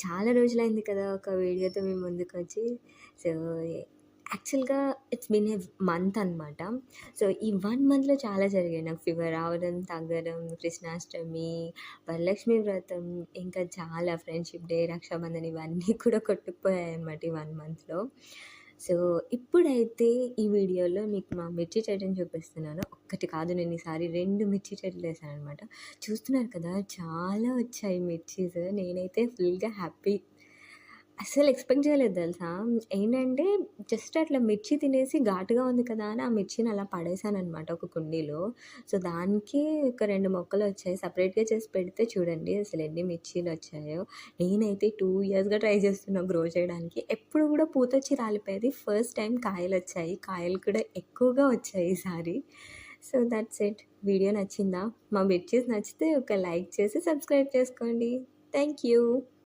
చాలా రోజులైంది కదా! ఒక వీడియోతో మీ ముందుకొచ్చి. సో, యాక్చువల్‌గా ఇట్స్ బీన్ ఎ మంత్ అనమాట. సో, ఈ 1 మంత్‌లో చాలా జరిగాయి. నాకు ఫీవర్ రావడం, తగ్గడం, కృష్ణాష్టమి, వరలక్ష్మి వ్రతం, ఇంకా చాలా ఫ్రెండ్‌షిప్ డే, రక్షాబంధన్ ఇవన్నీ కూడా కొట్టుకుపోయాయన్నమాట ఈ 1 మంత్‌లో. సో, ఇప్పుడైతే ఈ వీడియోలో మీకు మా మిర్చి చెట్టుని చూపిస్తున్నాను. ఒక్కటి కాదు నేను ఈసారి 2 మిర్చి చెట్లేసాననమాట. చూస్తున్నారు కదా! చాలా వచ్చాయి మిర్చీస్. నేనైతే ఫుల్‌గా హ్యాపీ. అస్సలు ఎక్స్‌పెక్ట్ చేయలేదు తెలుసా! ఏంటంటే జస్ట్ అట్లా మిర్చి తినేసి ఘాటుగా ఉంది కదా అని ఆ మిర్చిని అలా పడేసాననమాట ఒక కుండీలో. సో, దానికి ఒక 2 మొక్కలొచ్చాయి. సెపరేట్‌గా చేసి పెడితే చూడండి అసలు ఎన్ని మిర్చీలొచ్చాయో. నేనైతే 2 ఇయర్స్‌గా ట్రై చేస్తున్నా గ్రో చేయడానికి. ఎప్పుడు కూడా పూతొచ్చి రాలిపోయేది. First time కాయలొచ్చాయి. కాయలు కూడా ఎక్కువగా వచ్చాయి ఈసారి. So, that's it. వీడియో నచ్చిందా? మా మిర్చీస్ నచ్చితే ఒక లైక్ చేసి సబ్స్క్రైబ్ చేసుకోండి. Thank you.